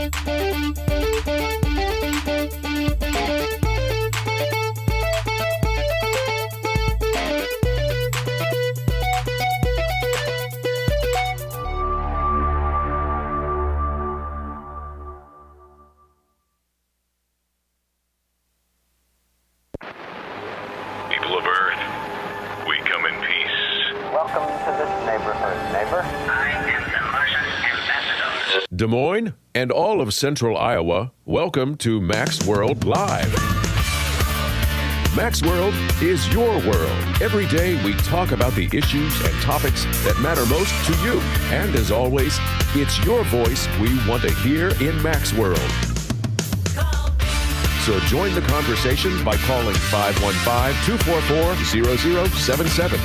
People of Earth, we come in peace. Welcome to this neighborhood, neighbor. I am the Martian ambassador. Des Moines and all of central Iowa, welcome to Mac's World Live. Mac's World is your world. Every day we talk about the issues and topics that matter most to you. And as always, it's your voice we want to hear in Mac's World. So join the conversation by calling 515-244-0077.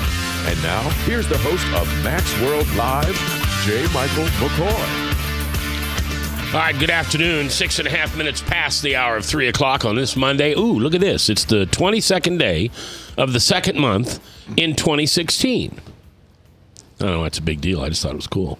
And now, here's the host of Mac's World Live, J. Michael McCoy. All right, good afternoon. 6.5 minutes past the hour of 3 o'clock on this Monday. Ooh, look at this. It's the 22nd day of the second month in 2016. I don't know, that's a big deal. I just thought it was cool.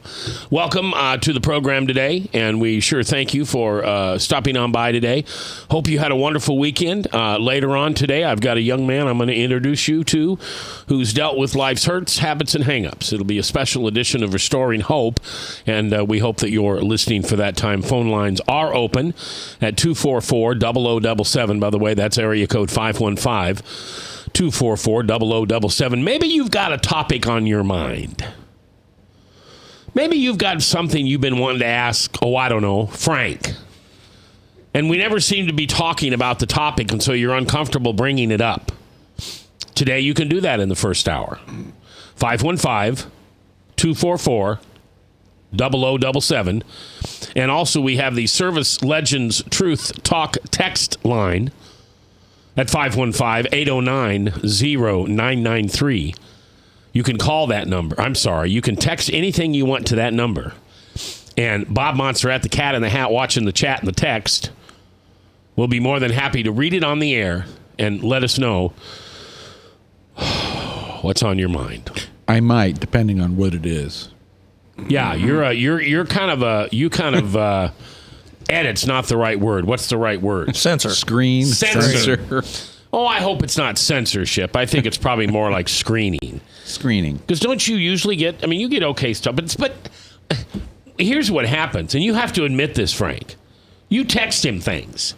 Welcome to the program today, and we sure thank you for stopping on by today. Hope you had a wonderful weekend. Later on today, I've got a young man I'm going to introduce you to who's dealt with life's hurts, habits, and hang-ups. It'll be a special edition of Restoring Hope, and we hope that you're listening for that time. Phone lines are open at 244-0077. By the way, that's area code 515-244-0077. Maybe you've got a topic on your mind. Maybe you've got something you've been wanting to ask, Frank. And we never seem to be talking about the topic, and so you're uncomfortable bringing it up. Today you can do that in the first hour. 515-244-0077. And also we have the Service Legends Truth Talk text line at 515-809-0993. You can call that number. I'm sorry. You can text anything you want to that number. And Bob Monster at the Cat in the Hat watching the chat and the text will be more than happy to read it on the air and let us know what's on your mind. I might, depending on what it is. Yeah, you're kind of edit's not the right word. What's the right word? Censor. Censor. Oh, I hope it's not censorship. I think it's probably more like screening. Because don't you usually get, you get okay stuff, but here's what happens, and you have to admit this, Frank. You text him things,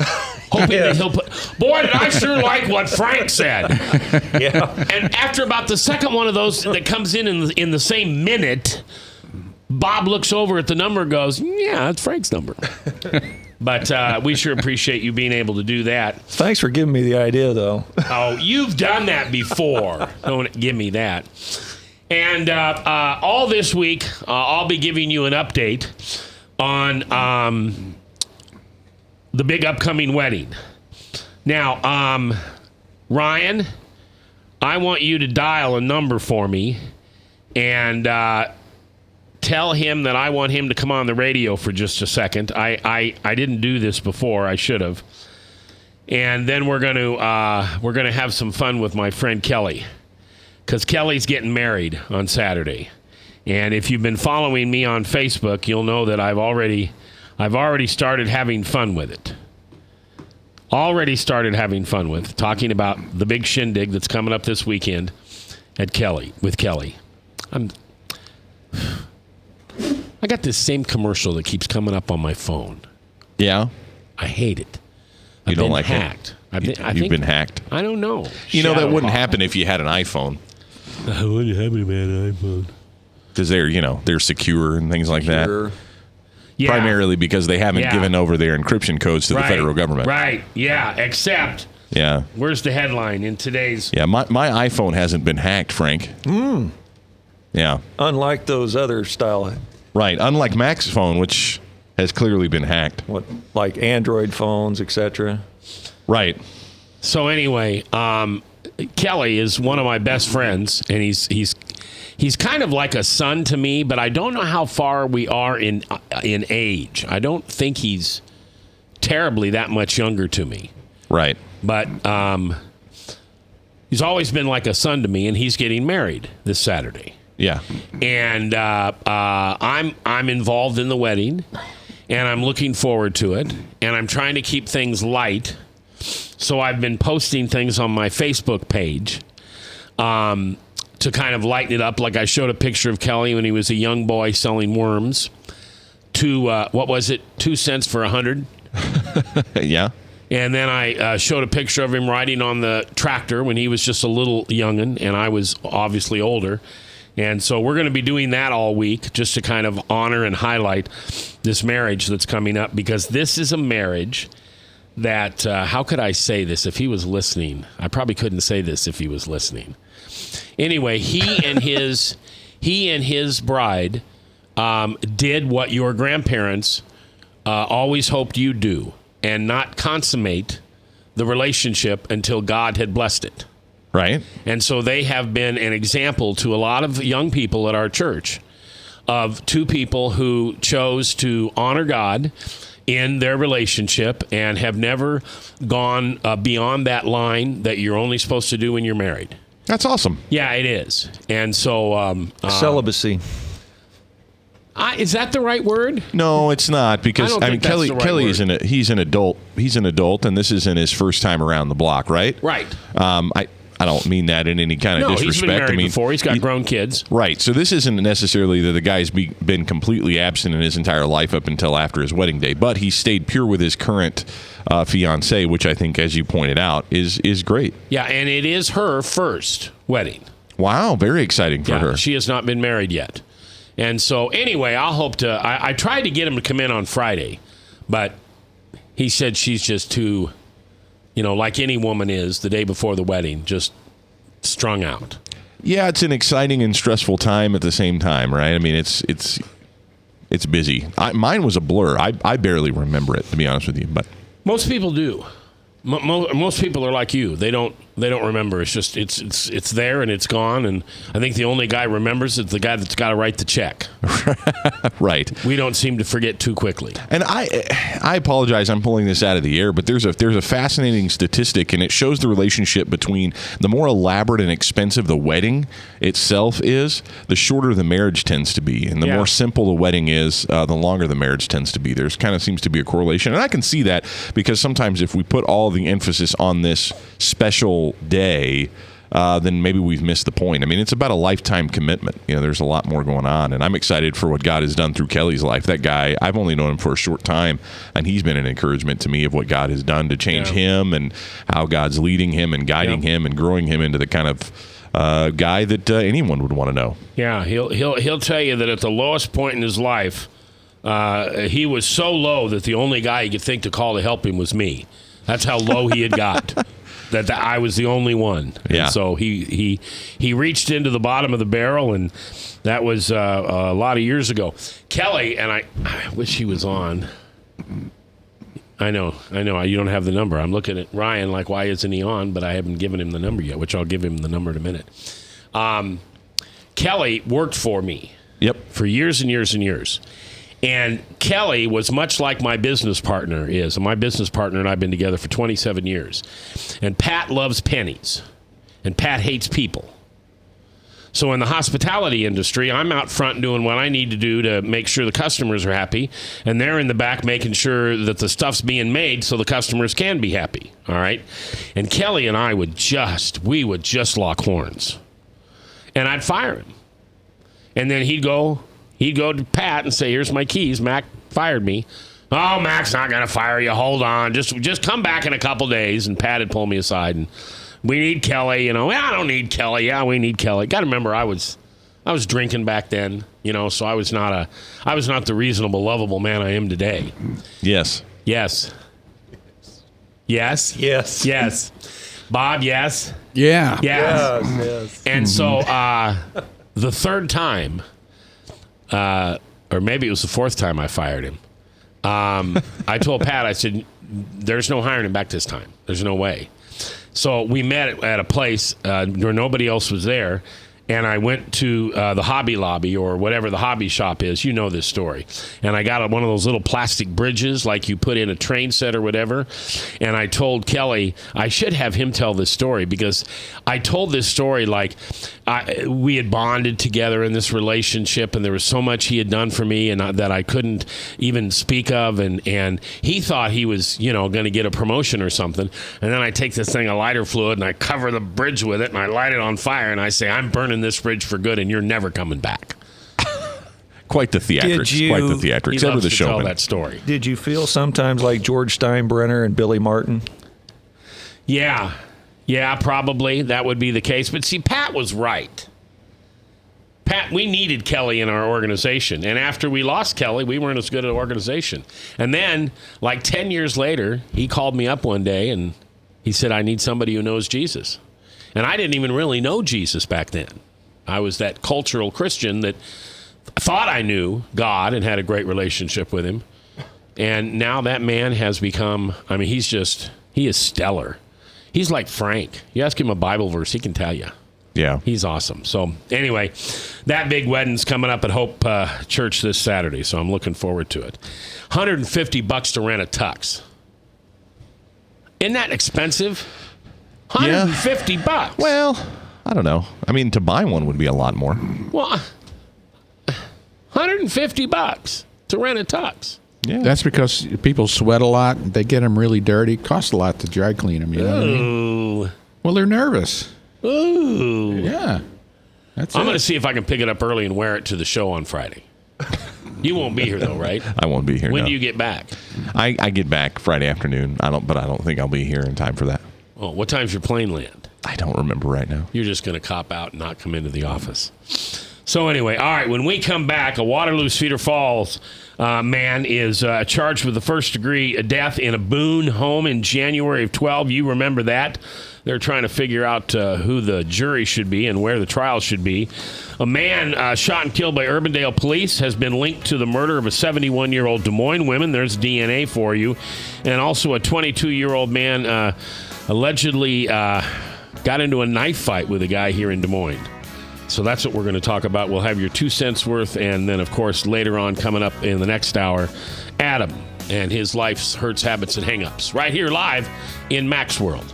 hoping that he'll put, boy, did I sure like what Frank said. Yeah. And after about the second one of those that comes in the same minute, Bob looks over at the number and goes, yeah, that's Frank's number. But we sure appreciate you being able to do that. Thanks for giving me the idea, though. Oh, you've done that before. Don't give me that. And all this week, I'll be giving you an update on the big upcoming wedding. Now, Ryan, I want you to dial a number for me and tell him that I want him to come on the radio for just a second. I didn't do this before. I should have. And then we're gonna have some fun with my friend Kelly, because Kelly's getting married on Saturday. And if you've been following me on Facebook, you'll know that I've already started having fun with it. Talking about the big shindig that's coming up this weekend with Kelly. I got this same commercial that keeps coming up on my phone. Yeah? I hate it. You don't like hacked. it? You've been hacked? I don't know. That wouldn't happen if you had an iPhone. It wouldn't happen if I had an iPhone. Because they're secure and things like that. Yeah. Primarily because they haven't given over their encryption codes to the federal government. Right, yeah, except... Yeah. Where's the headline in today's... Yeah, my iPhone hasn't been hacked, Frank. Yeah. Unlike those other style... Right, unlike Mac's phone, which has clearly been hacked. Like Android phones, etc. Right. So anyway, Kelly is one of my best friends, and he's kind of like a son to me, but I don't know how far we are in age. I don't think he's terribly that much younger to me. Right. But he's always been like a son to me, and he's getting married this Saturday. Yeah. And I'm involved in the wedding, and I'm looking forward to it, and I'm trying to keep things light. So I've been posting things on my Facebook page to kind of lighten it up. Like I showed a picture of Kelly when he was a young boy selling worms to, what was it, 2 cents for 100? Yeah. And then I showed a picture of him riding on the tractor when he was just a little youngin', and I was obviously older. And so we're going to be doing that all week just to kind of honor and highlight this marriage that's coming up, because this is a marriage that, how could I say this if he was listening? I probably couldn't say this if he was listening. Anyway, he and his bride did what your grandparents always hoped you'd do, and not consummate the relationship until God had blessed it. Right. And so they have been an example to a lot of young people at our church of two people who chose to honor God in their relationship and have never gone beyond that line that you're only supposed to do when you're married. That's awesome. Yeah, it is. And so... Celibacy. Is that the right word? No, it's not, because I mean Kelly is he's an adult. He's an adult, and this isn't his first time around the block, right? Right. I don't mean that in any kind of disrespect. He's been married before. He's got grown kids. Right. So this isn't necessarily that the guy's been completely absent in his entire life up until after his wedding day, but he stayed pure with his current fiancée, which I think, as you pointed out, is great. Yeah, and it is her first wedding. Wow, very exciting for her. She has not been married yet. And so, anyway, I'll hope to... I tried to get him to come in on Friday, but he said she's just too... like any woman is the day before the wedding, just strung out. Yeah, it's an exciting and stressful time at the same time, right? I mean, it's busy. Mine was a blur. I barely remember it, to be honest with you. But most people do. Most people are like you. They don't remember. It's just it's there and it's gone. And I think the only guy remembers is the guy that's got to write the check. Right. We don't seem to forget too quickly. And I apologize, I'm pulling this out of the air, but there's a fascinating statistic, and it shows the relationship between the more elaborate and expensive the wedding itself is, the shorter the marriage tends to be, and the more simple the wedding is, the longer the marriage tends to be. There's kind of seems to be a correlation, and I can see that because sometimes if we put all the emphasis on this special day, then maybe we've missed the point. I mean, it's about a lifetime commitment. There's a lot more going on, and I'm excited for what God has done through Kelly's life. That guy, I've only known him for a short time, and he's been an encouragement to me of what God has done to change him and how God's leading him and guiding him and growing him into the kind of guy that anyone would want to know. Yeah, he'll tell you that at the lowest point in his life, he was so low that the only guy he could think to call to help him was me. That's how low he had got. That I was the only one. Yeah. And so he reached into the bottom of the barrel, and that was a lot of years ago. Kelly, and I wish he was on. I know. You don't have the number. I'm looking at Ryan like, why isn't he on? But I haven't given him the number yet, which I'll give him the number in a minute. Kelly worked for me. Yep. For years and years and years. And Kelly was much like my business partner is. And my business partner and I have been together for 27 years. And Pat loves pennies. And Pat hates people. So in the hospitality industry, I'm out front doing what I need to do to make sure the customers are happy. And they're in the back making sure that the stuff's being made so the customers can be happy. All right? And Kelly and I would just lock horns. And I'd fire him. And then he'd go to Pat and say, here's my keys. Mac fired me. Oh, Mac's not going to fire you. Hold on. Just come back in a couple days. And Pat had pulled me aside. And we need Kelly. I don't need Kelly. Yeah, we need Kelly. Got to remember, I was drinking back then. So I was not the reasonable, lovable man I am today. Yes. Yes. Yes. Yes. Yes. Bob, yes. Yeah. Yes. Yes. And so the third time, or maybe it was the fourth time I fired him, I told Pat, I said, there's no hiring him back this time. There's no way. So we met at a place where nobody else was there, and I went to the Hobby Lobby or whatever the hobby shop is. You know this story. And I got one of those little plastic bridges like you put in a train set or whatever. And I told Kelly, I should have him tell this story because I told this story like we had bonded together in this relationship, and there was so much he had done for me, and that I couldn't even speak of. And he thought he was, going to get a promotion or something. And then I take this thing of lighter fluid and I cover the bridge with it, and I light it on fire, and I say, I'm burning this bridge for good, and you're never coming back. Quite the theatrics. Quite the theatrics. He Ever loves the to showman. tell that story. Did you feel sometimes like George Steinbrenner and Billy Martin? Yeah, probably that would be the case. But see, Pat was right. Pat, we needed Kelly in our organization. And after we lost Kelly, we weren't as good an organization. And then, like 10 years later, he called me up one day and he said, I need somebody who knows Jesus. And I didn't even really know Jesus back then. I was that cultural Christian that thought I knew God and had a great relationship with him. And now that man has become, he is stellar. He's like Frank. You ask him a Bible verse, he can tell you. Yeah. He's awesome. So anyway, that big wedding's coming up at Hope Church this Saturday, so I'm looking forward to it. $150 to rent a tux. Isn't that expensive? $150. Well, I don't know. To buy one would be a lot more. Well, $150 to rent a tux. Yeah. That's because people sweat a lot. They get them really dirty. It costs a lot to dry clean them. You know what I mean? Ooh. Well, they're nervous. Ooh. Yeah. That's I'm going to see if I can pick it up early and wear it to the show on Friday. You won't be here, though, right? I won't be here. When no. do you get back? I get back Friday afternoon. I don't think I'll be here in time for that. Oh, what time's your plane land? I don't remember right now. You're just going to cop out and not come into the office. So anyway, all right, when we come back, a Waterloo Cedar Falls man is charged with the first-degree death in a Boone home in January of 12. You remember that? They're trying to figure out who the jury should be and where the trial should be. A man shot and killed by Urbandale police has been linked to the murder of a 71-year-old Des Moines woman. There's DNA for you. And also a 22-year-old man allegedly got into a knife fight with a guy here in Des Moines. So that's what we're going to talk about. We'll have your 2 cents worth. And then, of course, later on, coming up in the next hour, Adam and his life's hurts, habits, and hang-ups. Right here live in Mac's World.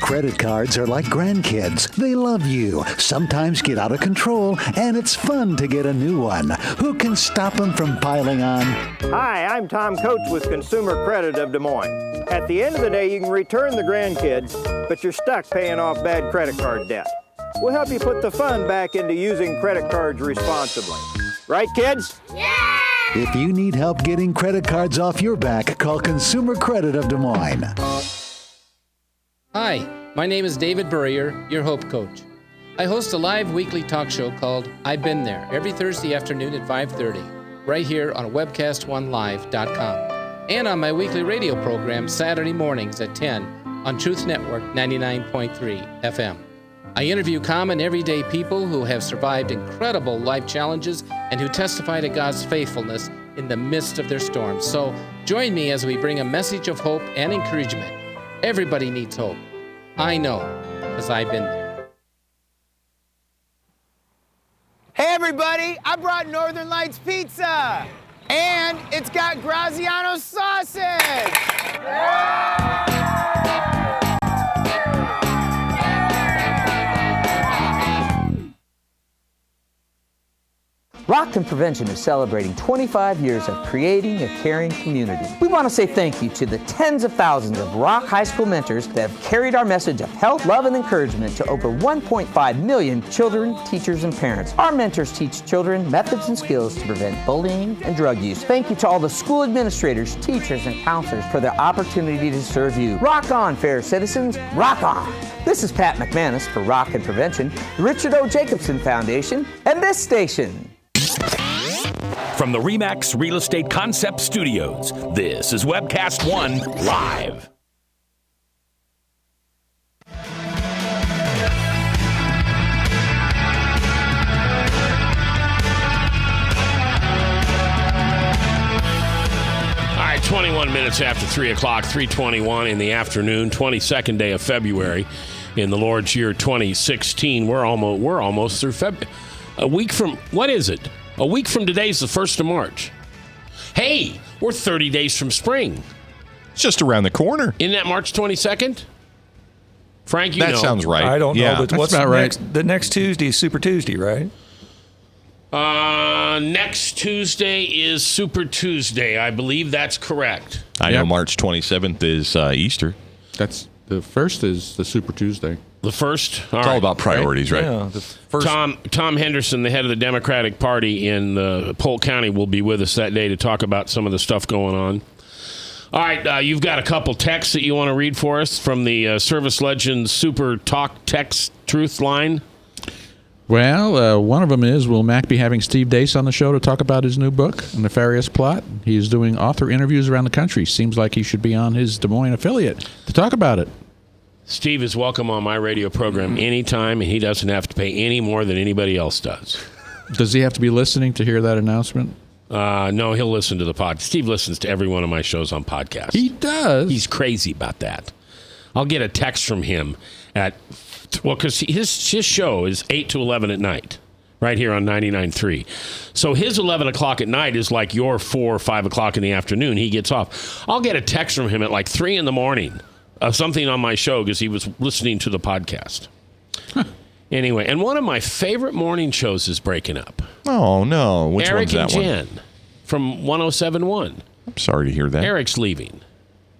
Credit cards are like grandkids. They love you, sometimes get out of control, and it's fun to get a new one. Who can stop them from piling on? Hi, I'm Tom Coates with Consumer Credit of Des Moines. At the end of the day, you can return the grandkids, but you're stuck paying off bad credit card debt. We'll help you put the fun back into using credit cards responsibly. Right, kids? Yeah! If you need help getting credit cards off your back, call Consumer Credit of Des Moines. Hi, my name is David Burrier, your Hope Coach. I host a live weekly talk show called I've Been There every Thursday afternoon at 5:30, right here on webcast1live.com, and on my weekly radio program Saturday mornings at 10 on Truth Network 99.3 FM. I interview common everyday people who have survived incredible life challenges and who testify to God's faithfulness in the midst of their storms. So join me as we bring a message of hope and encouragement. Everybody needs hope. I know, because I've been there. Hey everybody, I brought Northern Lights Pizza! And it's got Graziano sausage! Rockton Prevention is celebrating 25 years of creating a caring community. We want to say thank you to the tens of thousands of Rock High School mentors that have carried our message of health, love, and encouragement to over 1.5 million children, teachers, and parents. Our mentors teach children methods and skills to prevent bullying and drug use. Thank you to all the school administrators, teachers, and counselors for the opportunity to serve you. Rock on, fair citizens, rock on. This is Pat McManus for Rockton Prevention, the Richard O. Jacobson Foundation, and this station. From the RE/MAX Real Estate Concept Studios, this is Webcast 1 Live. All right, 21 minutes after 3 o'clock, 3:21 in the afternoon, 22nd day of February in the Lord's year 2016. We're almost through February. A week from, what is it? A week from today is the 1st of March. Hey, we're 30 days from spring. It's just around the corner. Isn't that March 22nd? Frank, you know. That sounds right. I don't know, but that's what's about right. the next Tuesday is Super Tuesday, right? Next Tuesday is Super Tuesday. I believe that's correct. I know March 27th is Easter. That's the first is the Super Tuesday. The first? It's all about priorities, right? Yeah. The first. Tom Henderson, the head of the Democratic Party in Polk County, will be with us that day to talk about some of the stuff going on. All right, you've got a couple texts that you want to read for us from the Service Legends Super Talk Text Truth line. Well, one of them is, will Mac be having Steve Dace on the show to talk about his new book, A Nefarious Plot? He is doing author interviews around the country. Seems like he should be on his Des Moines affiliate to talk about it. Steve is welcome on my radio program anytime, and he doesn't have to pay any more than anybody else does. Does he have to be listening to hear that announcement? No, he'll listen to the pod. Steve listens to every one of my shows on podcast. He does. He's crazy about that. I'll get a text from him because his show is 8 to 11 at night, right here on 99.3. So his 11 o'clock at night is like your 4 or 5 o'clock in the afternoon. He gets off. I'll get a text from him at like 3 in the morning of something on my show because he was listening to the podcast. Huh. Anyway, and one of my favorite morning shows is breaking up. Oh, no. Which Eric one's that and Jen from 107.1. I'm sorry to hear that. Eric's leaving.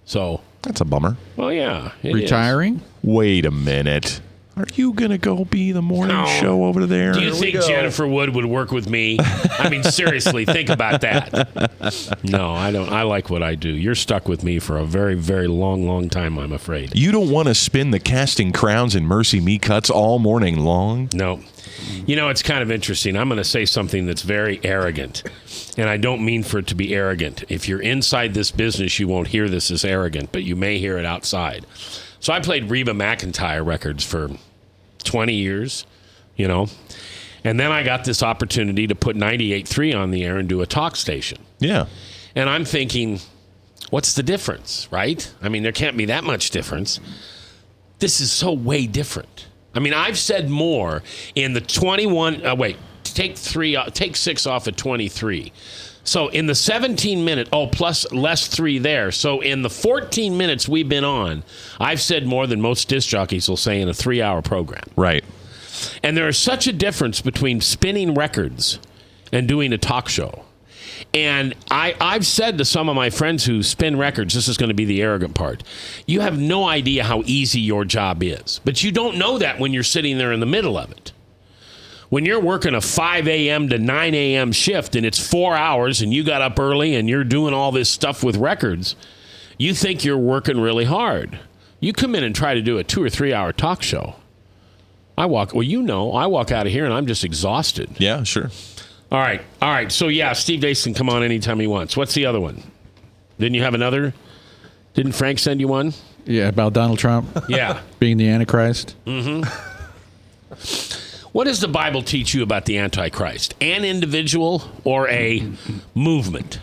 So that's a bummer. Well, yeah. Retiring? Wait a minute. Are you going to go be the morning show over there? Do you think Jennifer Wood would work with me? I mean, seriously, think about that. No, I don't. I like what I do. You're stuck with me for a very, very long, long time, I'm afraid. You don't want to spin the casting crowns and mercy me cuts all morning long? No. You know, it's kind of interesting. I'm going to say something that's very arrogant, and I don't mean for it to be arrogant. If you're inside this business, you won't hear this as arrogant, but you may hear it outside. So I played Reba McEntire records for 20 years, you know, and then I got this opportunity to put 98.3 on the air and do a talk station. Yeah. And I'm thinking, what's the difference, right? I mean, there can't be that much difference. This is so way different. I mean, I've said more in the 21, take 6 off at 23. So in the 17 minute, plus less 3 there. So in the 14 minutes we've been on, I've said more than most disc jockeys will say in a 3-hour program. Right. And there is such a difference between spinning records and doing a talk show. And I've said to some of my friends who spin records, this is going to be the arrogant part, you have no idea how easy your job is. But you don't know that when you're sitting there in the middle of it. When you're working a 5 a.m. to 9 a.m. shift and it's 4 hours and you got up early and you're doing all this stuff with records, you think you're working really hard. You come in and try to do a 2 or 3 hour talk show. I walk out of here and I'm just exhausted. Yeah, sure. All right. So, yeah, Steve Dace can come on anytime he wants. What's the other one? Didn't you have another? Didn't Frank send you one? Yeah, about Donald Trump. Yeah. Being the Antichrist. Mm-hmm. What does the Bible teach you about the Antichrist? An individual or a movement?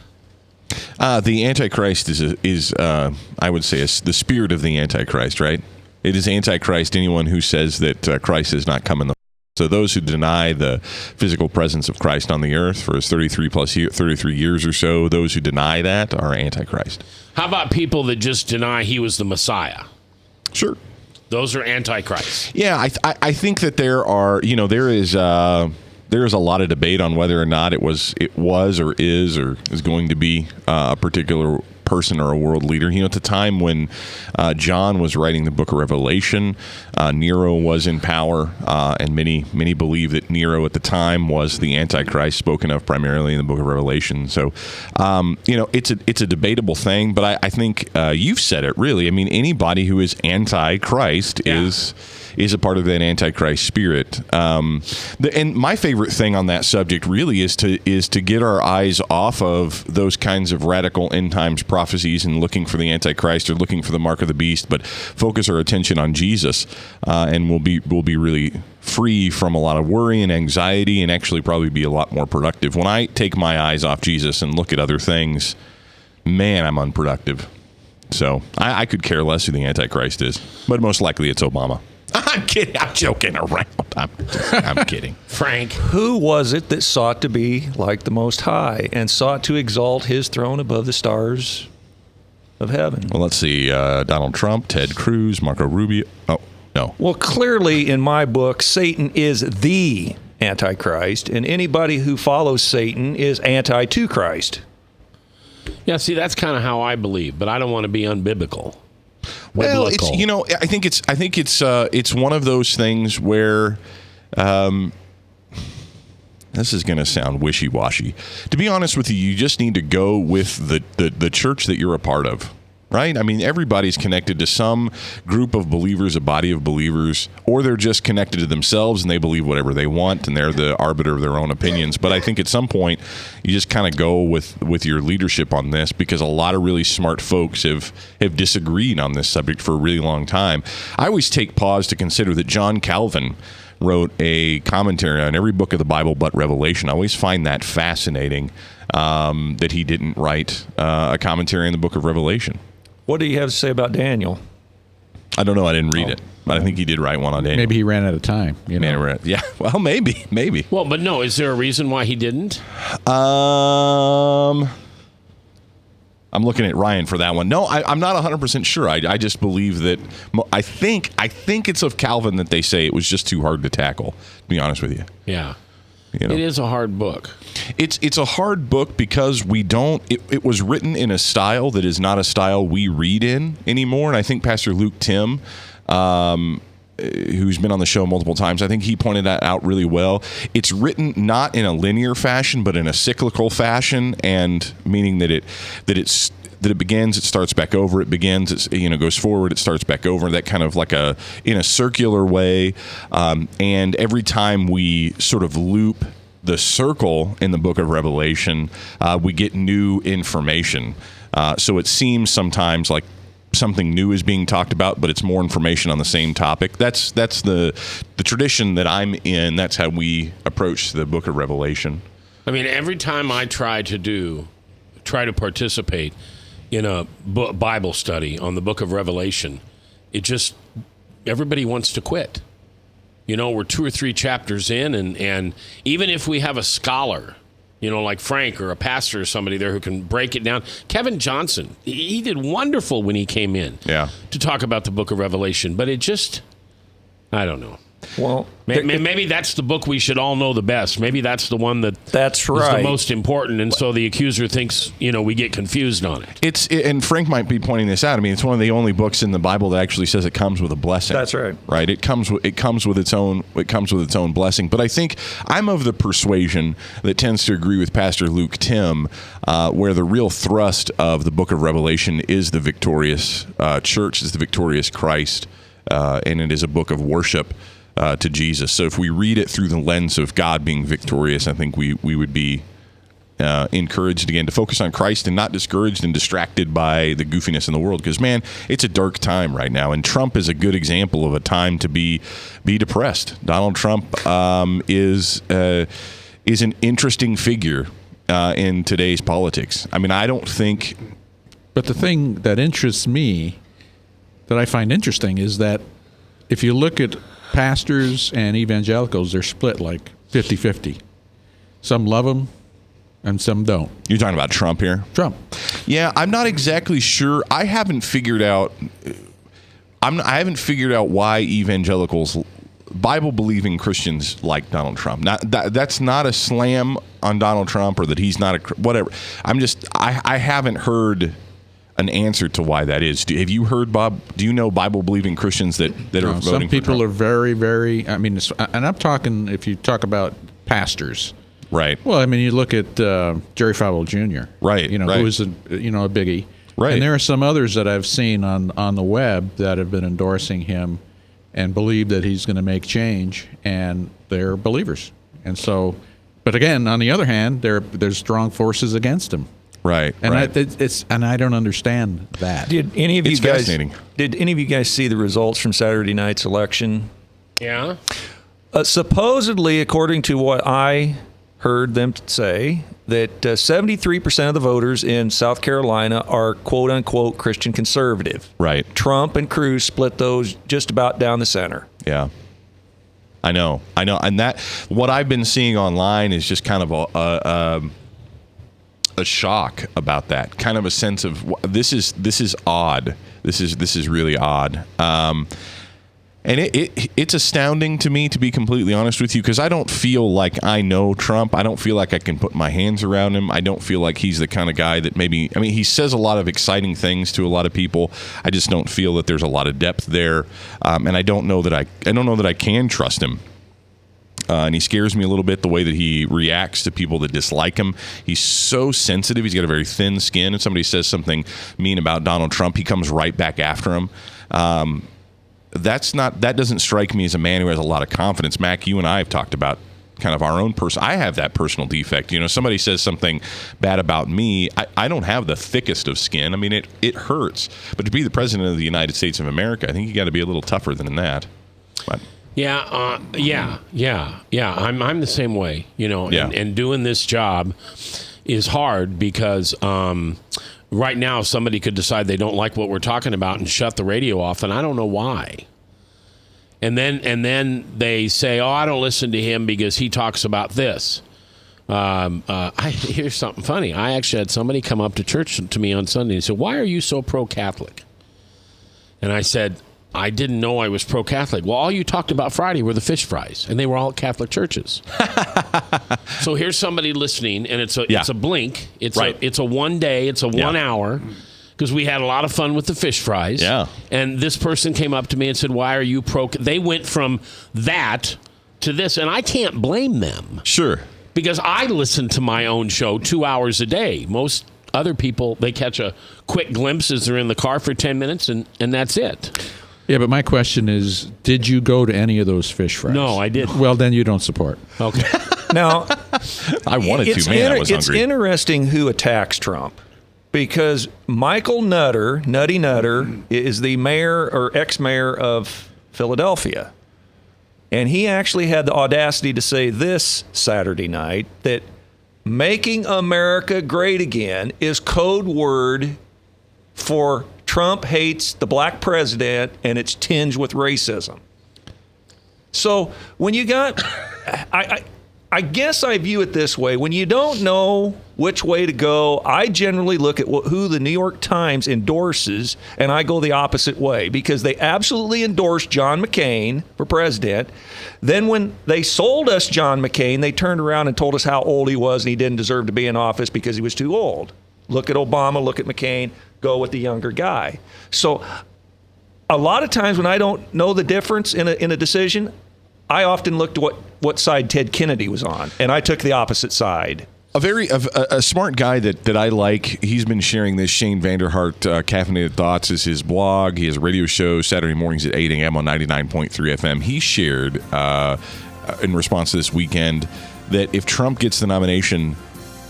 The Antichrist is I would say, the spirit of the Antichrist, right? It is Antichrist, anyone who says that Christ has not come in the flesh. So those who deny the physical presence of Christ on the earth for his 33 years or so, those who deny that are Antichrist. How about people that just deny he was the Messiah? Sure. Those are Antichrist. Yeah, I think that there are, there is there is a lot of debate on whether or not it was or is going to be a particular person or a world leader. At the time when John was writing the book of Revelation, Nero was in power, and many believe that Nero at the time was the Antichrist spoken of primarily in the book of Revelation. So, it's a debatable thing, but I think you've said it really. I mean, anybody who is anti-Christ is a part of that Antichrist spirit. And my favorite thing on that subject really is to get our eyes off of those kinds of radical end times prophecies and looking for the Antichrist or looking for the mark of the beast, but focus our attention on Jesus, and we'll be really free from a lot of worry and anxiety, and actually probably be a lot more productive. When I take my eyes off Jesus and look at other things, man, I'm unproductive. So I could care less who the Antichrist is, but most likely it's Obama. I'm kidding. I'm joking around. I'm kidding. Frank. Who was it that sought to be like the Most High and sought to exalt his throne above the stars of heaven? Well, let's see. Donald Trump, Ted Cruz, Marco Rubio. Oh, no. Well, clearly in my book, Satan is the Antichrist, and anybody who follows Satan is anti to Christ. Yeah, see, that's kind of how I believe, but I don't want to be unbiblical. Well, it's, I think it's one of those things where this is going to sound wishy-washy. To be honest with you, you just need to go with the church that you're a part of, right? I mean, everybody's connected to some group of believers, a body of believers, or they're just connected to themselves and they believe whatever they want and they're the arbiter of their own opinions. But I think at some point you just kind of go with your leadership on this, because a lot of really smart folks have disagreed on this subject for a really long time. I always take pause to consider that John Calvin wrote a commentary on every book of the Bible but Revelation. I always find that fascinating, that he didn't write a commentary on the book of Revelation. What do you have to say about Daniel? I don't know. I didn't read it, but I think he did write one on Daniel. Maybe he ran out of time. Yeah. Well, maybe. Well, but no. Is there a reason why he didn't? I'm looking at Ryan for that one. No, I'm not 100% sure. I just believe that. I think it's of Calvin that they say it was just too hard to tackle. To be honest with you. Yeah. It is a hard book. It's a hard book because we don't. It was written in a style that is not a style we read in anymore. And I think Pastor Luke Tim, who's been on the show multiple times, I think he pointed that out really well. It's written not in a linear fashion, but in a cyclical fashion, and meaning that it begins, it starts back over, it begins, it goes forward, it starts back over, that kind of like in a circular way. And every time we sort of loop the circle in the book of Revelation, we get new information. So it seems sometimes like something new is being talked about, but it's more information on the same topic. That's the tradition that I'm in. That's how we approach the book of Revelation. I mean, every time I try to participate in a Bible study on the book of Revelation, everybody wants to quit. We're 2 or 3 chapters in, and even if we have a scholar, like Frank or a pastor or somebody there who can break it down. Kevin Johnson, he did wonderful when he came in to talk about the book of Revelation, but it just, I don't know. Well, maybe that's the book we should all know the best. Maybe that's the one that's right. is the most important, and so the accuser thinks we get confused on it. And Frank might be pointing this out. I mean, it's one of the only books in the Bible that actually says it comes with a blessing. That's right. Right. It comes with its own blessing. But I think I'm of the persuasion that tends to agree with Pastor Luke Tim, where the real thrust of the book of Revelation is the victorious church, is the victorious Christ, and it is a book of worship to Jesus. So if we read it through the lens of God being victorious, I think we would be encouraged again to focus on Christ and not discouraged and distracted by the goofiness in the world. Because, man, it's a dark time right now, and Trump is a good example of a time to be depressed. Donald Trump is an interesting figure in today's politics. I mean, I don't think... But the thing that interests me, that I find interesting, is that if you look at pastors and evangelicals, they're split like 50-50. Some love him and some don't. You're talking about Trump here? Trump. Yeah, I'm not exactly sure. I haven't figured out why evangelicals Bible-believing Christians like Donald Trump. That's not a slam on Donald Trump or that he's not whatever. I haven't heard an answer to why that is. Have you heard, Bob? Do you know Bible-believing Christians that are voting for Trump? Some people are very, very. I mean, and I'm talking. If you talk about pastors, right? Well, I mean, you look at Jerry Falwell Jr., right? Who is a biggie, right? And there are some others that I've seen on the web that have been endorsing him and believe that he's going to make change, and they're believers. And so, but again, on the other hand, there's strong forces against him. Right, and right. I don't understand that. Did any of you guys? Fascinating. Did any of you guys see the results from Saturday night's election? Yeah. Supposedly, according to what I heard them say, that 73% of the voters in South Carolina are quote unquote Christian conservative. Right. Trump and Cruz split those just about down the center. Yeah. I know, and that what I've been seeing online is just kind of a shock about that, kind of a sense of this is odd. This is really odd, and it's astounding to me, to be completely honest with you, because I don't feel like I know Trump. I don't feel like I can put my hands around him. I don't feel like he's the kind of guy that maybe. I mean, he says a lot of exciting things to a lot of people. I just don't feel that there's a lot of depth there, and I don't know that I can trust him. And he scares me a little bit, the way that he reacts to people that dislike him. He's so sensitive. He's got a very thin skin. If somebody says something mean about Donald Trump, he comes right back after him. That doesn't strike me as a man who has a lot of confidence. Mac, you and I have talked about kind of our own I have that personal defect. Somebody says something bad about me, I don't have the thickest of skin. I mean, it hurts. But to be the president of the United States of America, I think you got to be a little tougher than that. But Yeah. I'm the same way, and doing this job is hard because right now somebody could decide they don't like what we're talking about and shut the radio off, and I don't know why. And then they say, "Oh, I don't listen to him because he talks about this." Here's something funny. I actually had somebody come up to church to me on Sunday and said, "Why are you so pro-Catholic?" And I said, I didn't know I was pro-Catholic. Well, all you talked about Friday were the fish fries, and they were all at Catholic churches. So here's somebody listening, and it's a blink. It's a 1 day. It's a 1 hour, because we had a lot of fun with the fish fries. Yeah. And this person came up to me and said, "Why are you pro?" They went from that to this, and I can't blame them. Sure. Because I listen to my own show 2 hours a day. Most other people, they catch a quick glimpse as they're in the car for 10 minutes, and that's it. Yeah, but my question is, did you go to any of those fish fries? No, I didn't. Well, then you don't support. Okay. Now, I wanted to, man. I was hungry. It's interesting who attacks Trump, because Michael Nutty Nutter, is the mayor or ex-mayor of Philadelphia. And he actually had the audacity to say this Saturday night that making America great again is code word for Trump hates the black president, and it's tinged with racism. So when you got, I guess I view it this way. When you don't know which way to go, I generally look at who the New York Times endorses, and I go the opposite way, because they absolutely endorsed John McCain for president. Then when they sold us John McCain, they turned around and told us how old he was and he didn't deserve to be in office because he was too old. Look at Obama, look at McCain, go with the younger guy. So a lot of times when I don't know the difference in a decision, I often look to what side Ted Kennedy was on, and I took the opposite side. A smart guy that I like, he's been sharing this. Shane Vanderhart, Caffeinated Thoughts is his blog. He has a radio show Saturday mornings at 8 a.m. on 99.3 FM. He shared, in response to this weekend, that if Trump gets the nomination,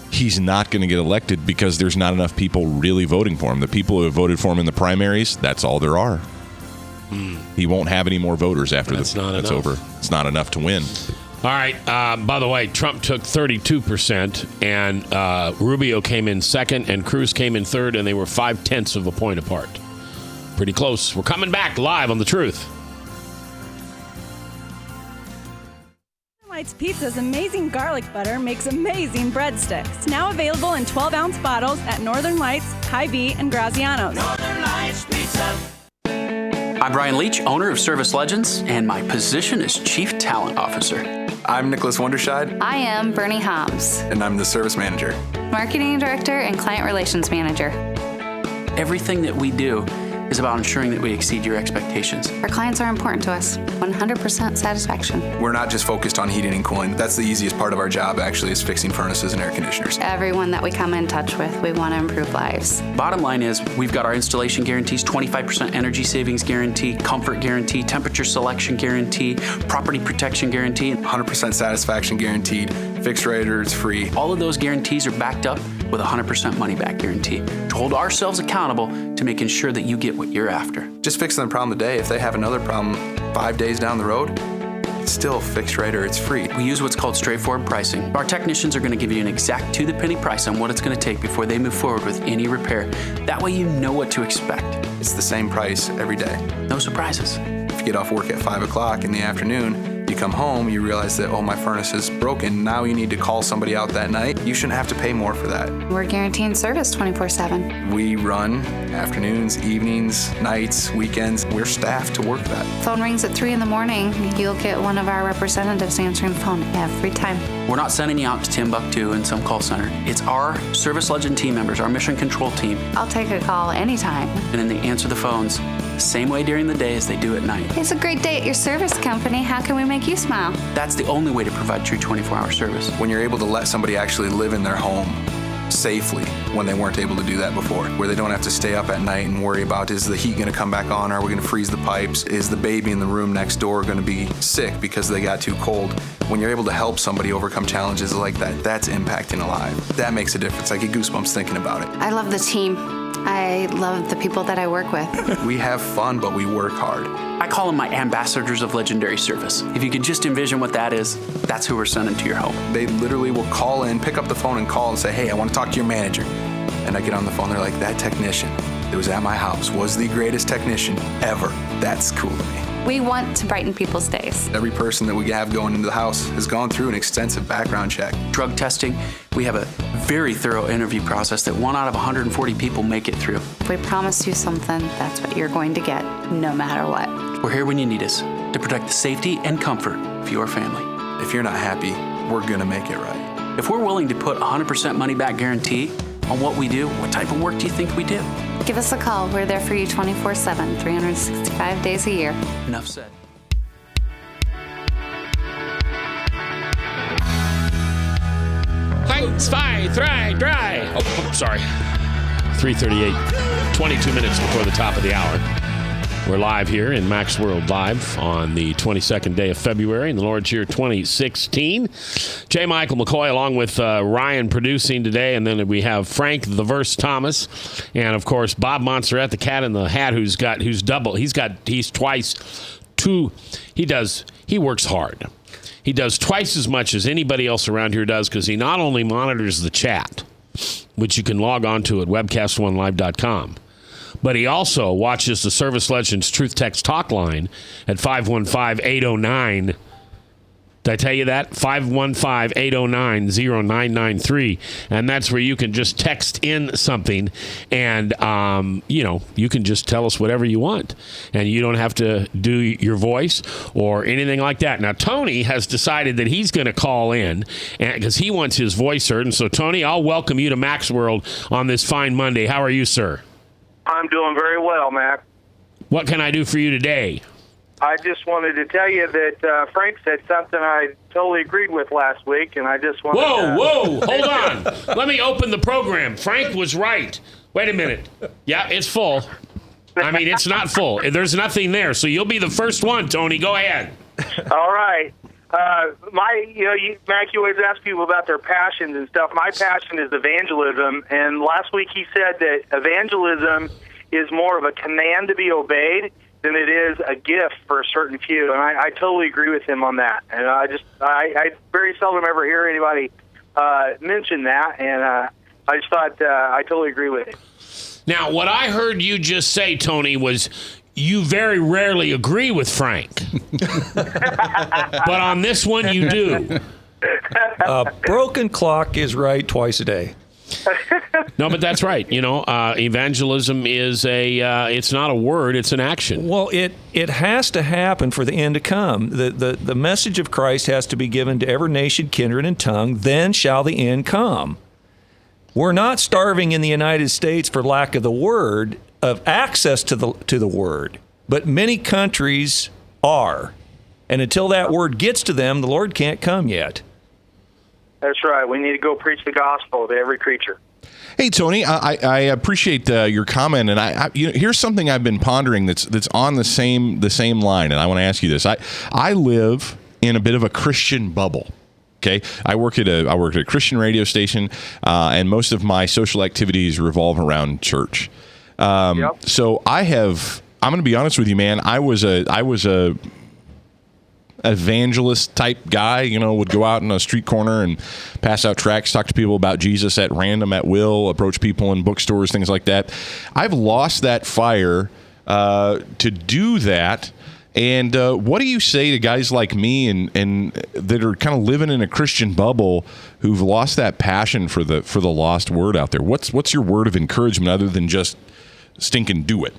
he's not going to get elected because there's not enough people really voting for him. The people who have voted for him in the primaries, that's all there are. He won't have any more voters after that's over. It's not enough to win. All right. By the way, Trump took 32%, and Rubio came in second, and Cruz came in third, and they were 0.5 of a point apart. Pretty close. We're coming back live on The Truth. Lights Pizza's amazing garlic butter makes amazing breadsticks. Now available in 12-ounce bottles at Northern Lights, Hy-Vee, and Graziano's. Northern Lights Pizza. I'm Brian Leach, owner of Service Legends, and my position is Chief Talent Officer. I'm Nicholas Wonderscheid. I am Bernie Hobbs. And I'm the Service Manager. Marketing Director and Client Relations Manager. Everything that we do is about ensuring that we exceed your expectations. Our clients are important to us. 100% satisfaction. We're not just focused on heating and cooling. That's the easiest part of our job, actually, is fixing furnaces and air conditioners. Everyone that we come in touch with, we want to improve lives. Bottom line is, we've got our installation guarantees, 25% energy savings guarantee, comfort guarantee, temperature selection guarantee, property protection guarantee. 100% satisfaction guaranteed. Fixed rate or it's free. All of those guarantees are backed up with a 100% money-back guarantee to hold ourselves accountable to making sure that you get what you're after. Just fixing the problem today. If they have another problem 5 days down the road, it's still fixed rate or it's free. We use what's called straightforward pricing. Our technicians are going to give you an exact to-the-penny price on what it's going to take before they move forward with any repair. That way you know what to expect. It's the same price every day. No surprises. If you get off work at 5 o'clock in the afternoon, you come home, you realize that, oh, my furnace is broken. Now you need to call somebody out that night. You shouldn't have to pay more for that. We're guaranteeing service 24/7. We run afternoons, evenings, nights, weekends. We're staffed to work that. Phone rings at 3 in the morning. You'll get one of our representatives answering the phone every time. We're not sending you out to Timbuktu in some call center. It's our Service Legend team members, our mission control team. I'll take a call anytime. And then they answer the phones the same way during the day as they do at night. It's a great day at your service company. How can we make you smile? That's the only way to provide true 24-hour service. When you're able to let somebody actually live in their home safely when they weren't able to do that before, where they don't have to stay up at night and worry about, is the heat going to come back on? Are we going to freeze the pipes? Is the baby in the room next door going to be sick because they got too cold? When you're able to help somebody overcome challenges like that, that's impacting a life. That makes a difference. I get goosebumps thinking about it. I love the team. I love the people that I work with. We have fun, but we work hard. I call them my ambassadors of legendary service. If you could just envision what that is, that's who we're sending to your home. They literally will call in, pick up the phone and call and say, hey, I want to talk to your manager. And I get on the phone, they're like, that technician that was at my house was the greatest technician ever. That's cool to me. We want to brighten people's days. Every person that we have going into the house has gone through an extensive background check. Drug testing, we have a very thorough interview process that 1 out of 140 people make it through. If we promise you something, that's what you're going to get, no matter what. We're here when you need us to protect the safety and comfort of your family. If you're not happy, we're going to make it right. If we're willing to put 100% money-back guarantee on what we do, what type of work do you think we do? Give us a call. We're there for you 24/7, 365 days a year. Enough said. Heights, five, dry. Oh, sorry. 3:38, 22 minutes before the top of the hour. We're live here in Mac's World Live on the 22nd day of February in the Lord's year 2016. J. Michael McCoy along with Ryan producing today, and then we have Frank the Verse Thomas, and of course Bob Montserrat, the cat in the hat, he's twice two. He works hard. He does twice as much as anybody else around here does, because he not only monitors the chat, which you can log on to at webcast1live.com, but he also watches the Service Legends Truth Text Talk line at 515-809. Did I tell you that? 515-809-0993. And that's where you can just text in something and, you can just tell us whatever you want. And you don't have to do your voice or anything like that. Now, Tony has decided that he's going to call in because he wants his voice heard. And so, Tony, I'll welcome you to Mac's World on this fine Monday. How are you, sir? I'm doing very well, Mac. What can I do for you today? I just wanted to tell you that Frank said something I totally agreed with last week, and I just wanted Whoa, hold on. Let me open the program. Frank was right. Wait a minute. Yeah, it's full. I mean, it's not full. There's nothing there, so you'll be the first one, Tony. Go ahead. All right. Mac, you always ask people about their passions and stuff. My passion is evangelism, and last week he said that evangelism is more of a command to be obeyed than it is a gift for a certain few, and I totally agree with him on that. And I very seldom ever hear anybody mention that, and I just thought I totally agree with it. Now, what I heard you just say, Tony, was you very rarely agree with Frank. But on this one, you do. A broken clock is right twice a day. No, but that's right. Evangelism is it's not a word, it's an action. Well, it has to happen for the end to come. The message of Christ has to be given to every nation, kindred, and tongue. Then shall the end come. We're not starving in the United States for lack of the word, of access to the word. But many countries are. And until that word gets to them, the Lord can't come yet. That's right. We need to go preach the gospel to every creature. Hey, Tony, I appreciate your comment, and here's something I've been pondering that's on the same line, and I want to ask you this. I live in a bit of a Christian bubble. Okay, I work at a Christian radio station, and most of my social activities revolve around church. So I'm going to be honest with you, man. I was a evangelist type guy, would go out in a street corner and pass out tracts, talk to people about Jesus at random, at will, approach people in bookstores, things like that. I've lost that fire to do that. And what do you say to guys like me and that are kind of living in a Christian bubble who've lost that passion for the lost word out there? What's your word of encouragement other than just stinking do it,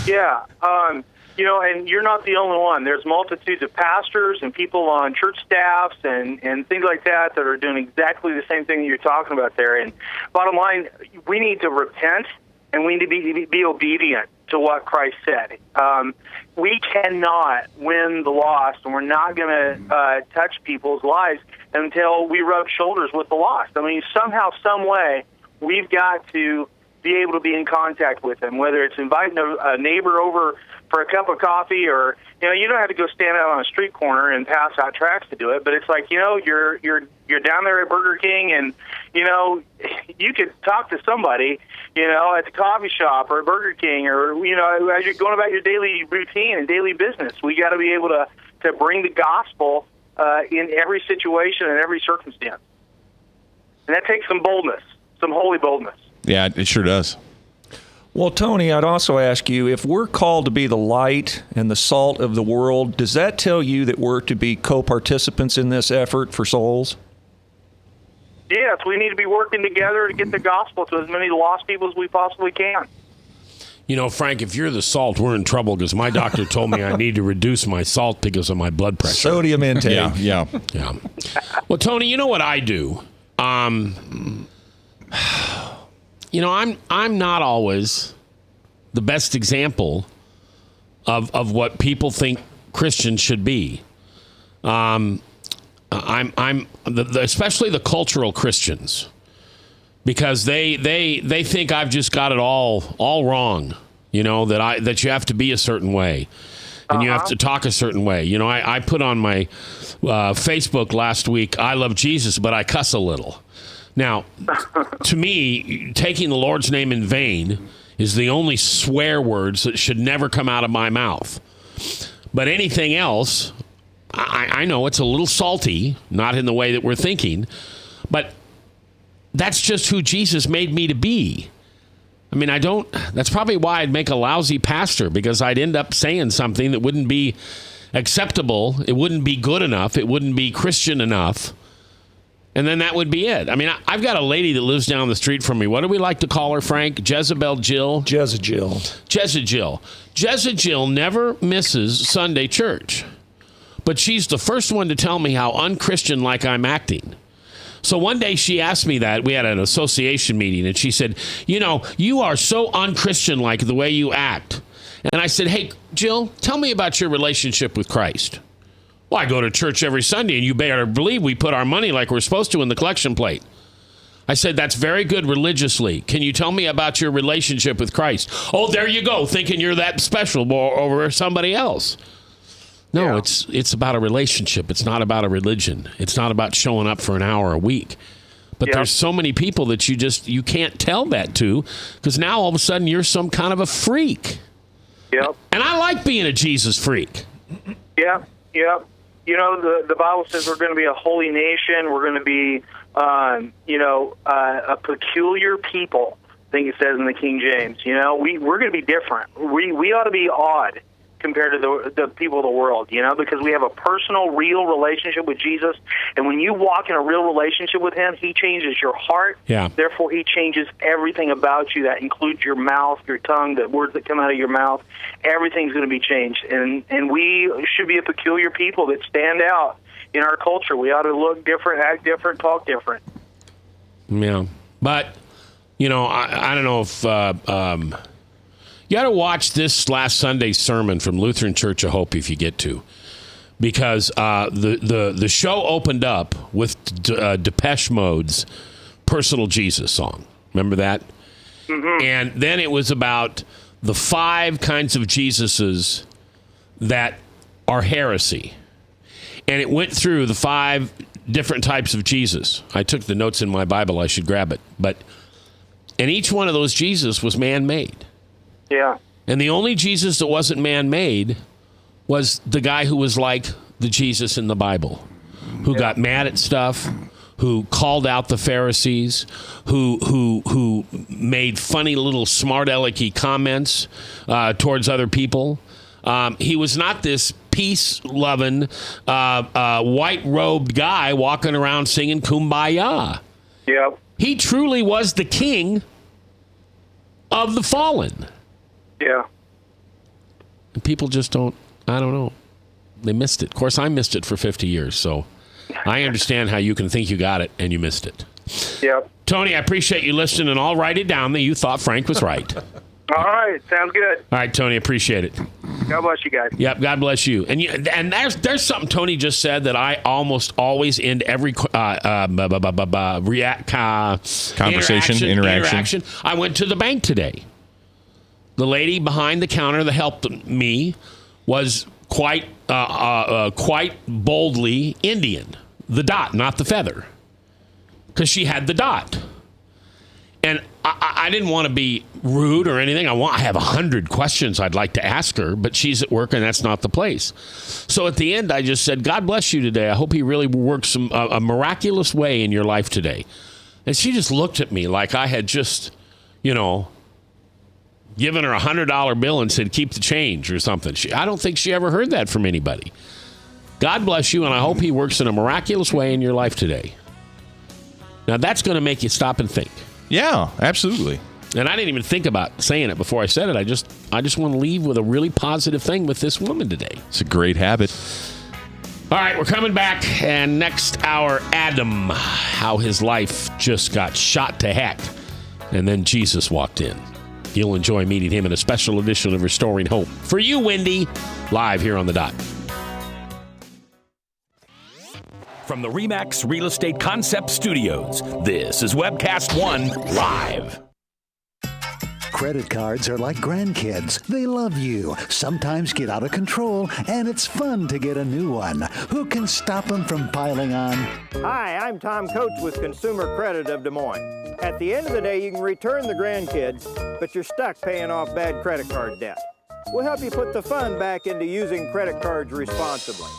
Yeah. And you're not the only one. There's multitudes of pastors and people on church staffs and things like that are doing exactly the same thing that you're talking about there. And bottom line, we need to repent and we need to be obedient to what Christ said. We cannot win the lost, and we're not going to touch people's lives until we rub shoulders with the lost. I mean, somehow, some way, we've got to be able to be in contact with them, whether it's inviting a neighbor over for a cup of coffee, or you don't have to go stand out on a street corner and pass out tracts to do it. But it's like you're down there at Burger King, and you could talk to somebody at the coffee shop or at Burger King, or as you're going about your daily routine and daily business. We got to be able to bring the gospel in every situation and every circumstance, and that takes some boldness, some holy boldness. Yeah, it sure does. Well, Tony, I'd also ask you, if we're called to be the light and the salt of the world, does that tell you that we're to be co-participants in this effort for souls? Yes, we need to be working together to get the gospel to as many lost people as we possibly can. Frank, if you're the salt, we're in trouble because my doctor told me I need to reduce my salt because of my blood pressure. Sodium intake. Yeah. Well, Tony, you know what I do? I'm not always the best example of what people think Christians should be. I'm especially the cultural Christians, because they think I've just got it all wrong. That you have to be a certain way, and you have to talk a certain way. I put on my Facebook last week, I love Jesus, but I cuss a little. Now, to me, taking the Lord's name in vain is the only swear words that should never come out of my mouth. But anything else, I know it's a little salty, not in the way that we're thinking, but that's just who Jesus made me to be. I mean, that's probably why I'd make a lousy pastor, because I'd end up saying something that wouldn't be acceptable, it wouldn't be good enough, it wouldn't be Christian enough. And then that would be it. I mean, I've got a lady that lives down the street from me. What do we like to call her, Frank? Jezebel Jill? Jezebel. Jezebel never misses Sunday church. But she's the first one to tell me how unchristian-like I'm acting. So one day she asked me that. We had an association meeting, and she said, you are so unchristian-like the way you act. And I said, hey, Jill, tell me about your relationship with Christ. Well, I go to church every Sunday, and you better believe we put our money like we're supposed to in the collection plate. I said, that's very good religiously. Can you tell me about your relationship with Christ? Oh, there you go, thinking you're that special over somebody else. No, it's about a relationship. It's not about a religion. It's not about showing up for an hour a week. But there's so many people that you can't tell that to, because now all of a sudden you're some kind of a freak. Yep. And I like being a Jesus freak. Yep. The Bible says we're going to be a holy nation. We're going to be, a peculiar people. I think it says in the King James. We're going to be different. We ought to be odd, compared to the people of the world, because we have a personal, real relationship with Jesus. And when you walk in a real relationship with him, he changes your heart. Yeah. Therefore, he changes everything about you. That includes your mouth, your tongue, the words that come out of your mouth. Everything's going to be changed. And we should be a peculiar people that stand out in our culture. We ought to look different, act different, talk different. Yeah. But, I don't know if you got to watch this last Sunday's sermon from Lutheran Church of Hope if you get to, because the show opened up with Depeche Mode's Personal Jesus song. Remember that? Mm-hmm. And then it was about the 5 kinds of Jesuses that are heresy. And it went through the 5 different types of Jesus. I took the notes in my Bible. I should grab it. And each one of those Jesus was man-made. Yeah. And the only Jesus that wasn't man-made was the guy who was like the Jesus in the Bible, who got mad at stuff, who called out the Pharisees, who made funny little smart-alecky comments towards other people. He was not this peace-loving, white-robed guy walking around singing Kumbaya. Yep. He truly was the king of the fallen. Yeah. And people just don't, I don't know. They missed it. Of course, I missed it for 50 years, so I understand how you can think you got it and you missed it. Yep. Tony, I appreciate you listening, and I'll write it down that you thought Frank was right. All right. Sounds good. All right, Tony, appreciate it. God bless you guys. Yep, God bless you. And there's something Tony just said that I almost always end every interaction. I went to the bank today. The lady behind the counter that helped me was quite boldly Indian. The dot, not the feather. Because she had the dot. And I didn't want to be rude or anything. I have 100 questions I'd like to ask her, but she's at work and that's not the place. So at the end, I just said, God bless you today. I hope he really works a miraculous way in your life today. And she just looked at me like I had just, given her a $100 bill and said, keep the change or something. I don't think she ever heard that from anybody. God bless you, and I hope he works in a miraculous way in your life today. Now, that's going to make you stop and think. Yeah, absolutely. And I didn't even think about saying it before I said it. I just want to leave with a really positive thing with this woman today. It's a great habit. All right, we're coming back, and next hour, Adam, how his life just got shot to heck, and then Jesus walked in. You'll enjoy meeting him in a special edition of Restoring Hope. For you, Wendy, live here on The Dot. From the RE/MAX Real Estate Concept Studios, this is Webcast 1 Live. Credit cards are like grandkids. They love you, sometimes get out of control, and it's fun to get a new one. Who can stop them from piling on? Hi, I'm Tom Coates with Consumer Credit of Des Moines. At the end of the day, you can return the grandkids, but you're stuck paying off bad credit card debt. We'll help you put the fun back into using credit cards responsibly.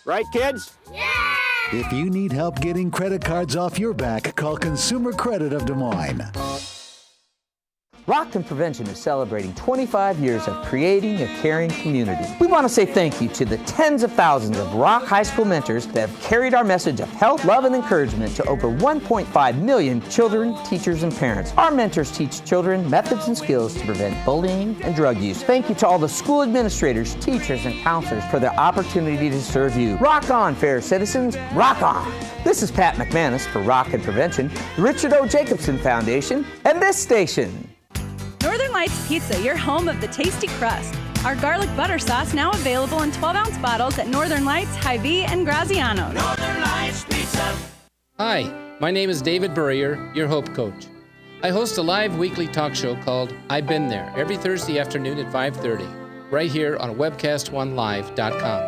Right, kids? Yeah! If you need help getting credit cards off your back, call Consumer Credit of Des Moines. Rockton Prevention is celebrating 25 years of creating a caring community. We want to say thank you to the tens of thousands of Rock High School mentors that have carried our message of health, love, and encouragement to over 1.5 million children, teachers, and parents. Our mentors teach children methods and skills to prevent bullying and drug use. Thank you to all the school administrators, teachers, and counselors for their opportunity to serve you. Rock on, fair citizens. Rock on. This is Pat McManus for Rockton Prevention, the Richard O. Jacobson Foundation, and this station. Northern Lights Pizza, your home of the tasty crust. Our garlic butter sauce now available in 12-ounce bottles at Northern Lights, Hy-Vee, and Graziano's. Northern Lights Pizza. Hi, my name is David Burrier, your Hope Coach. I host a live weekly talk show called I've Been There every Thursday afternoon at 5:30, right here on webcast1live.com,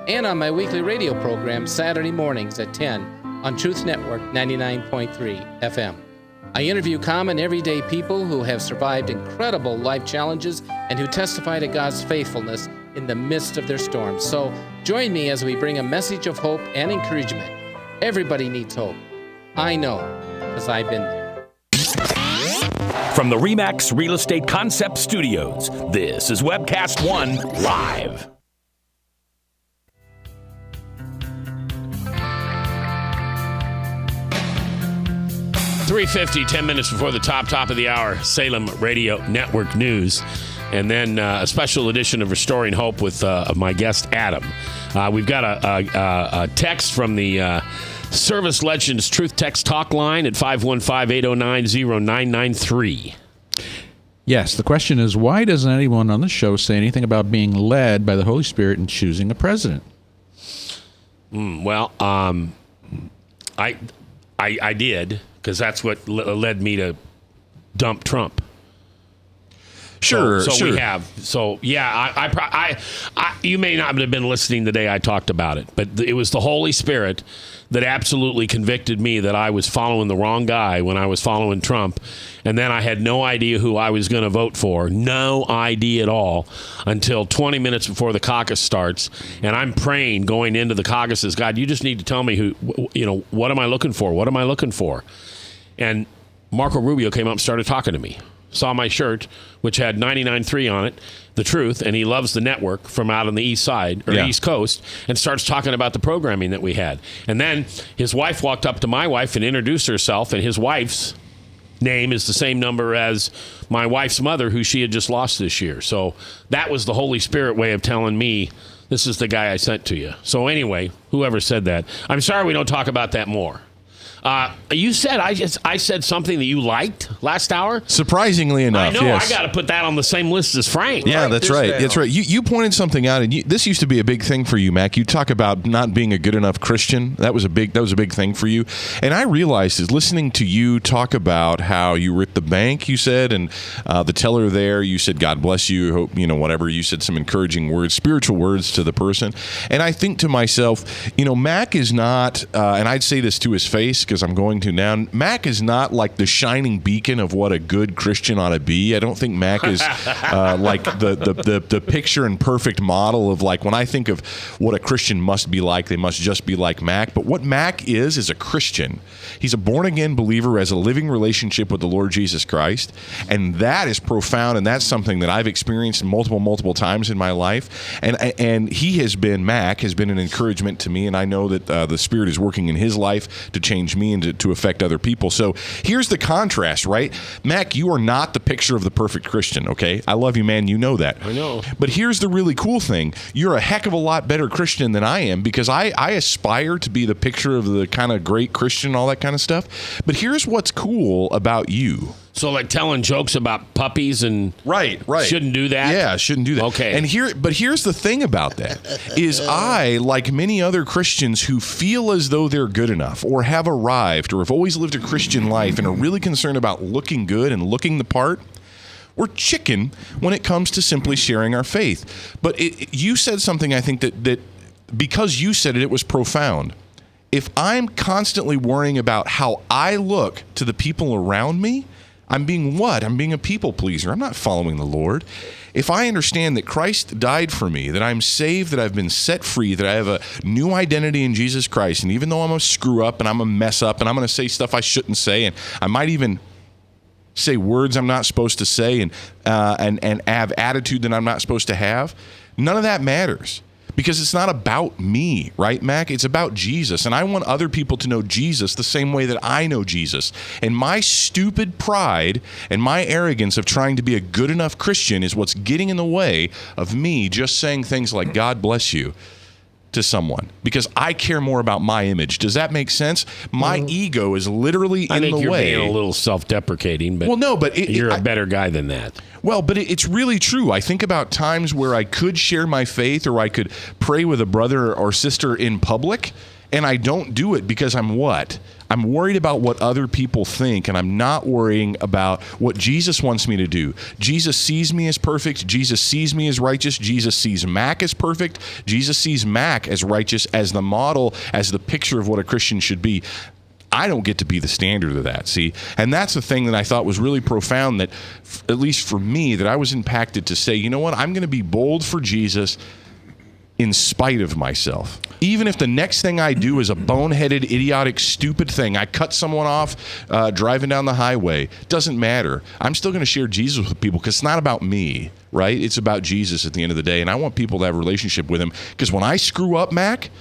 and on my weekly radio program Saturday mornings at 10 on Truth Network 99.3 FM. I interview common everyday people who have survived incredible life challenges and who testify to God's faithfulness in the midst of their storms. So join me as we bring a message of hope and encouragement. Everybody needs hope. I know, because I've been there. From the RE/MAX Real Estate Concept Studios, this is Webcast 1 Live. 3:50, 10 minutes before the top of the hour, Salem Radio Network News. And then a special edition of Restoring Hope with my guest, Adam. We've got a text from the Service Legends Truth Text Talk line at 515-809-0993. Yes, the question is, why doesn't anyone on the show say anything about being led by the Holy Spirit in choosing a president? I did, because that's what led me to dump Trump. Sure, so we have. So yeah, you may not have been listening the day I talked about it, but it was the Holy Spirit that absolutely convicted me that I was following the wrong guy when I was following Trump, and then I had no idea who I was going to vote for, no idea at all, until 20 minutes before the caucus starts, and I'm praying going into the caucuses, God, you just need to tell me who, what am I looking for? What am I looking for? And Marco Rubio came up and started talking to me. Saw my shirt, which had 99.3 on it, The Truth, and he loves the network from out on the east side, or East Coast, and starts talking about the programming that we had. And then his wife walked up to my wife and introduced herself, and his wife's name is the same number as my wife's mother, who she had just lost this year. So that was the Holy Spirit way of telling me, this is the guy I sent to you. So anyway, whoever said that, I'm sorry we don't talk about that more. You said I said something that you liked last hour. Surprisingly enough, I know. yes. I got to put that on the same list as Frank. Yeah, that's right. That's right. You pointed something out, and this used to be a big thing for you, Mac. You talk about not being a good enough Christian. That was a big thing for you. And I realized is listening to you talk about how you were at the bank. You said, and the teller there, you said, "God bless you." Hope whatever. You said some encouraging words, spiritual words to the person. And I think to myself, Mac is not, and I'd say this to his face, because I'm going to now. Mac is not like the shining beacon of what a good Christian ought to be. I don't think Mac is like the picture and perfect model of, like, when I think of what a Christian must be like, they must just be like Mac. But what Mac is a Christian. He's a born-again believer, has a living relationship with the Lord Jesus Christ, and that is profound, and that's something that I've experienced multiple times in my life. And Mac has been an encouragement to me, and I know that the Spirit is working in his life to change me and to affect other people. So here's the contrast, right? Mac, you are not the picture of the perfect Christian, okay? I love you, man. You know that. I know. But here's the really cool thing. You're a heck of a lot better Christian than I am, because I aspire to be the picture of the kind of great Christian, all that kind of stuff. But here's what's cool about you. So, like telling jokes about puppies and right, shouldn't do that. Yeah, shouldn't do that. Okay. And here's the thing about that is I, like many other Christians who feel as though they're good enough or have arrived or have always lived a Christian life and are really concerned about looking good and looking the part, we're chicken when it comes to simply sharing our faith. But you said something, I think, that because you said it was profound. If I'm constantly worrying about how I look to the people around me, I'm being what? I'm being a people pleaser. I'm not following the Lord. If I understand that Christ died for me, that I'm saved, that I've been set free, that I have a new identity in Jesus Christ, and even though I'm a screw up and I'm a mess up and I'm going to say stuff I shouldn't say, and I might even say words I'm not supposed to say and have attitude that I'm not supposed to have, none of that matters. Because it's not about me, right, Mac? It's about Jesus. And I want other people to know Jesus the same way that I know Jesus. And my stupid pride and my arrogance of trying to be a good enough Christian is what's getting in the way of me just saying things like, God bless you, to someone. Because I care more about my image. Does that make sense? My ego is literally in the way. I think you're being a little self-deprecating, but, you're a better guy than that. Well, but it's really true. I think about times where I could share my faith or I could pray with a brother or sister in public, and I don't do it because I'm what? I'm worried about what other people think, and I'm not worrying about what Jesus wants me to do. Jesus sees me as perfect. Jesus sees me as righteous. Jesus sees Mac as perfect. Jesus sees Mac as righteous, as the model, as the picture of what a Christian should be. I don't get to be the standard of that, see? And that's the thing that I thought was really profound, that, at least for me, that I was impacted to say, you know what, I'm going to be bold for Jesus in spite of myself. Even if the next thing I do is a boneheaded, idiotic, stupid thing, I cut someone off driving down the highway, doesn't matter. I'm still going to share Jesus with people because it's not about me, right? It's about Jesus at the end of the day, and I want people to have a relationship with him, because when I screw up, Mac,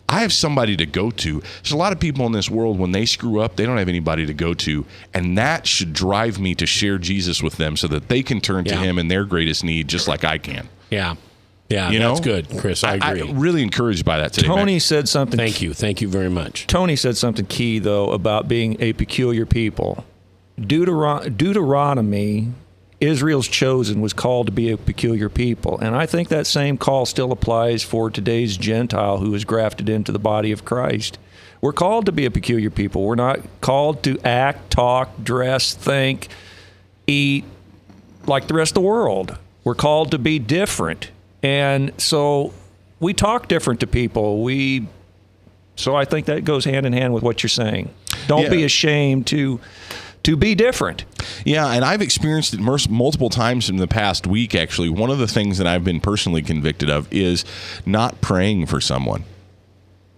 I have somebody to go to. There's a lot of people in this world, when they screw up, they don't have anybody to go to. And that should drive me to share Jesus with them so that they can turn to him in their greatest need just like I can. Yeah. Yeah, that's good, Chris. I agree. I'm really encouraged by that today. Tony said something. Thank you. Thank you very much. Tony said something key, though, about being a peculiar people. Deuteronomy, Israel's chosen, was called to be a peculiar people. And I think that same call still applies for today's Gentile who is grafted into the body of Christ. We're called to be a peculiar people. We're not called to act, talk, dress, think, eat like the rest of the world. We're called to be different. And so we talk different to people. So I think that goes hand in hand with what you're saying. Don't be ashamed to be different. Yeah, and I've experienced it multiple times in the past week, actually. One of the things that I've been personally convicted of is not praying for someone.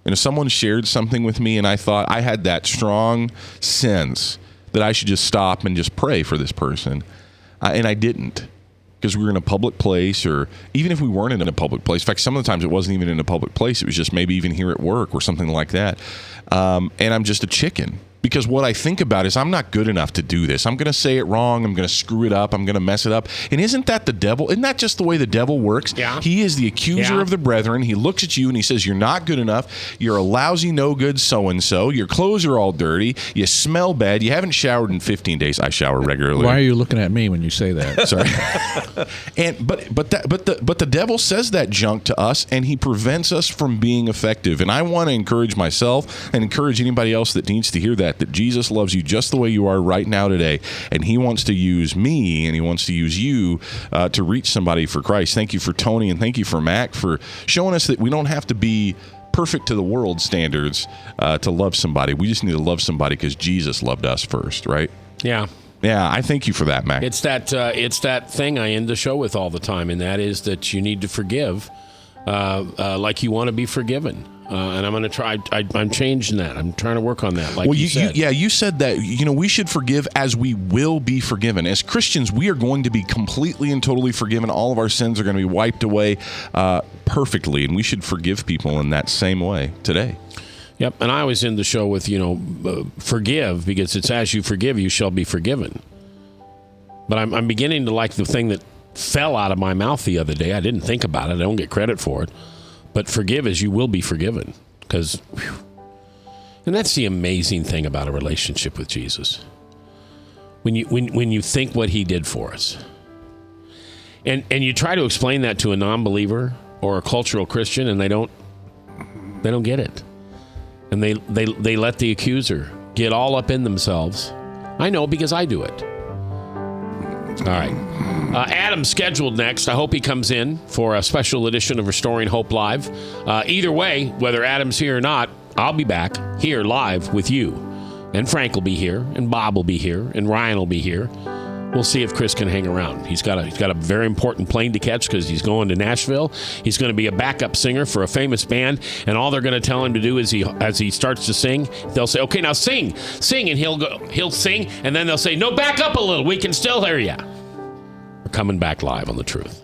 And if someone shared something with me and I thought I had that strong sense that I should just stop and just pray for this person, and I didn't, because we were in a public place, or even if we weren't in a public place. In fact, some of the times it wasn't even in a public place. It was just maybe even here at work or something like that. And I'm just a chicken. Because what I think about is I'm not good enough to do this. I'm going to say it wrong. I'm going to screw it up. I'm going to mess it up. And isn't that the devil? Isn't that just the way the devil works? Yeah. He is the accuser of the brethren. He looks at you and he says, you're not good enough. You're a lousy, no good so-and-so. Your clothes are all dirty. You smell bad. You haven't showered in 15 days. I shower regularly. Why are you looking at me when you say that? Sorry. But the devil says that junk to us, and he prevents us from being effective. And I want to encourage myself and encourage anybody else that needs to hear that Jesus loves you just the way you are right now today, and he wants to use me and he wants to use you to reach somebody for Christ. Thank you for Tony, and thank you for Mac for showing us that we don't have to be perfect to the world standards to love somebody. We just need to love somebody because Jesus loved us first, right? Yeah. Yeah, I thank you for that, Mac. It's that thing I end the show with all the time, and that is that you need to forgive like you want to be forgiven. And I'm going to try. I'm changing that. I'm trying to work on that. Like you said. You said that. We should forgive as we will be forgiven. As Christians, we are going to be completely and totally forgiven. All of our sins are going to be wiped away perfectly, and we should forgive people in that same way today. Yep. And I always end the show with forgive, because it's as you forgive, you shall be forgiven. But I'm beginning to like the thing that fell out of my mouth the other day. I didn't think about it. I don't get credit for it. But forgive as you will be forgiven. And that's the amazing thing about a relationship with Jesus. When you think what he did for us. And you try to explain that to a non-believer or a cultural Christian, and they don't get it. And they let the accuser get all up in themselves. I know, because I do it. All right. Adam's scheduled next. I hope he comes in for a special edition of Restoring Hope Live. Either way, whether Adam's here or not, I'll be back here live with you. And Frank will be here, and Bob will be here, and Ryan will be here. We'll see if Chris can hang around. He's got a very important plane to catch because he's going to Nashville. He's going to be a backup singer for a famous band, and all they're going to tell him to do is as he starts to sing, they'll say, "Okay, now sing," and he'll sing, and then they'll say, "No, back up a little. We can still hear you." We're coming back live on The Truth.